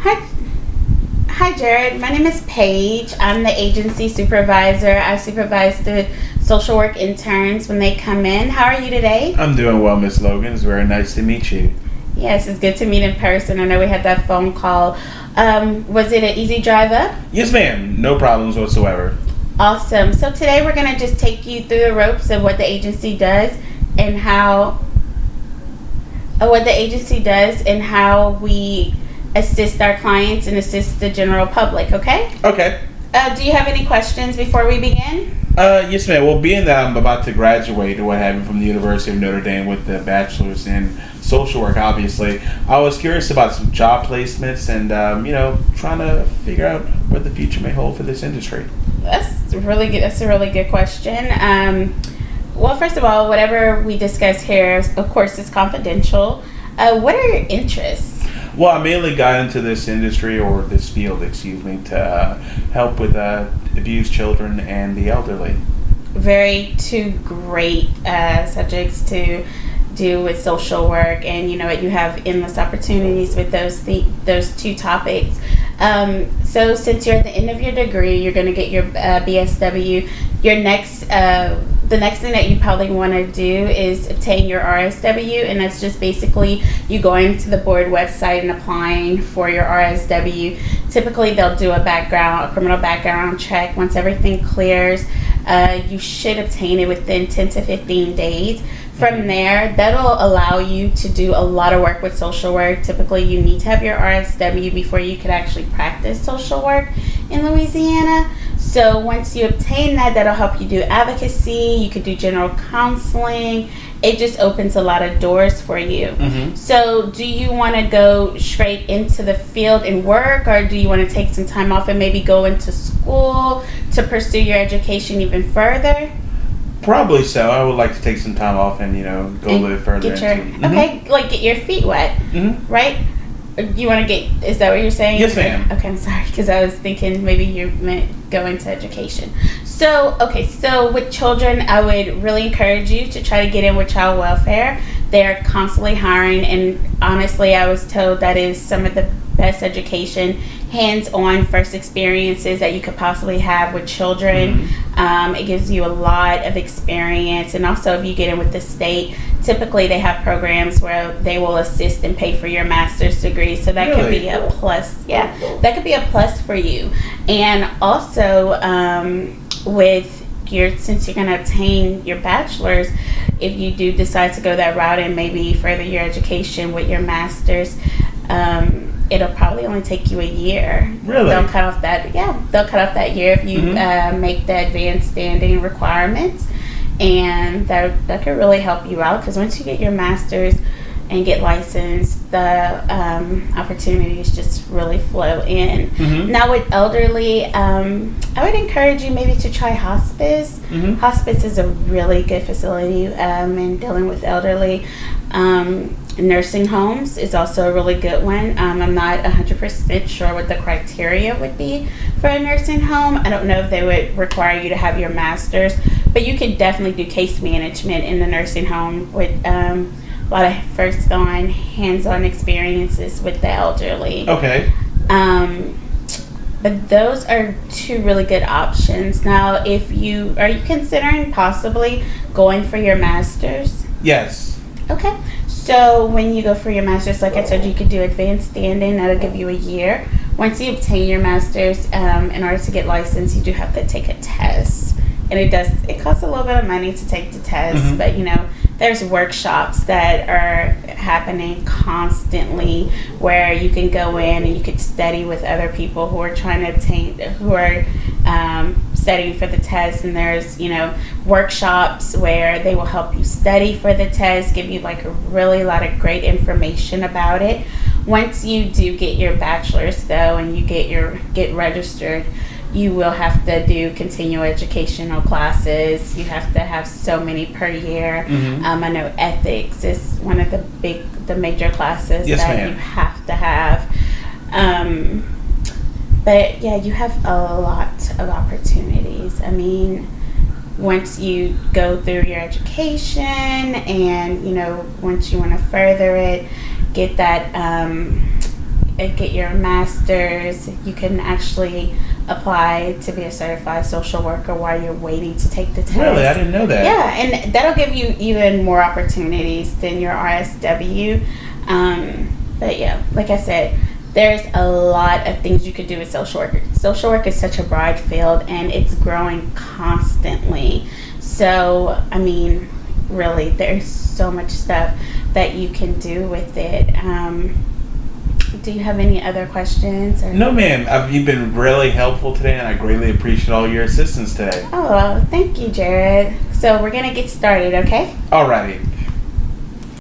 Hi, hi, Jared. My name is Paige. I'm the agency supervisor. I supervise the social work interns when they come in. How are you today? I'm doing well, Miss Logan. It's very nice to meet you. Yes, it's good to meet in person. I know we had that phone call. Was it an easy drive up? Yes, ma'am. No problems whatsoever. Awesome. So today we're going to just take you through the ropes of what the agency does and how we assist our clients and assist the general public, okay? Okay. Do you have any questions before we begin? Yes, ma'am. Well, being that I'm about to graduate or what have you from the University of Notre Dame with the bachelor's in social work, obviously, I was curious about some job placements and, trying to figure out what the future may hold for this industry. That's really good. That's a really good question. Well, first of all, whatever we discuss here, of course, is confidential. What are your interests? Well, I mainly got into this industry or this field, to help with abused children and the elderly. Two great subjects to do with social work, and you know what, you have endless opportunities with those two topics. So since you're at the end of your degree, you're going to get your BSW. The next thing that you probably want to do is obtain your RSW, and that's just basically you going to the board website and applying for your RSW. Typically, they'll do a criminal background check. Once everything clears, you should obtain it within 10 to 15 days. From there, that'll allow you to do a lot of work with social work. Typically, you need to have your RSW before you could actually practice social work in Louisiana. So once you obtain that, that'll help you do advocacy. You could do general counseling. It just opens a lot of doors for you. Mm-hmm. So do you want to go straight into the field and work, or do you want to take some time off and maybe go into school to pursue your education even further? Probably so. I would like to take some time off and, go a little further into get your feet wet, right? You want to is that what you're saying? Yes, ma'am. Okay, I'm sorry, because I was thinking maybe you meant go into education. So with children, I would really encourage you to try to get in with child welfare. They're constantly hiring, and honestly, I was told that is some of the best education, hands-on first experiences that you could possibly have with children. It gives you a lot of experience, and also if you get in with the state, typically they have programs where they will assist and pay for your master's degree, so that could be a plus. Yeah, that could be a plus for you. And also since you're going to obtain your bachelor's, if you do decide to go that route and maybe further your education with your master's, it'll probably only take you a year. Really? They'll cut off that year if you make the advanced standing requirements, and that could really help you out, because once you get your master's and get licensed, the opportunities just really flow in. Now with elderly, I would encourage you maybe to try hospice. Hospice is a really good facility in dealing with elderly. Nursing homes is also a really good one. I'm not 100% sure what the criteria would be for a nursing home. I don't know if they would require you to have your master's, but you could definitely do case management in the nursing home with a lot of hands-on experiences with the elderly. Okay. But those are two really good options. Now, are you considering possibly going for your master's? Yes. Okay. So when you go for your master's, like I said, you could do advanced standing. That'll give you a year. Once you obtain your master's, in order to get licensed, you do have to take a test. And it costs a little bit of money to take the test, but there's workshops that are happening constantly where you can go in and you could study with other people who are studying for the test, and there's workshops where they will help you study for the test, give you like a really lot of great information about it. Once you do get your bachelor's though, and you get registered, you will have to do continual educational classes. You have to have so many per year. I know ethics is one of the major classes yes, that ma'am. You have to have. But yeah, you have a lot of opportunities. I mean, once you go through your education and, once you want to further it, get that get your master's, you can actually apply to be a certified social worker while you're waiting to take the test. Really? I didn't know that. Yeah, and that'll give you even more opportunities than your RSW. But yeah, like I said, there's a lot of things you could do with social work. Social work is such a broad field, and it's growing constantly. So, I mean, really, there's so much stuff that you can do with it. Do you have any other questions? Or? No, ma'am. You've been really helpful today, and I greatly appreciate all your assistance today. Oh, well, thank you, Jared. So we're going to get started, okay? Alrighty.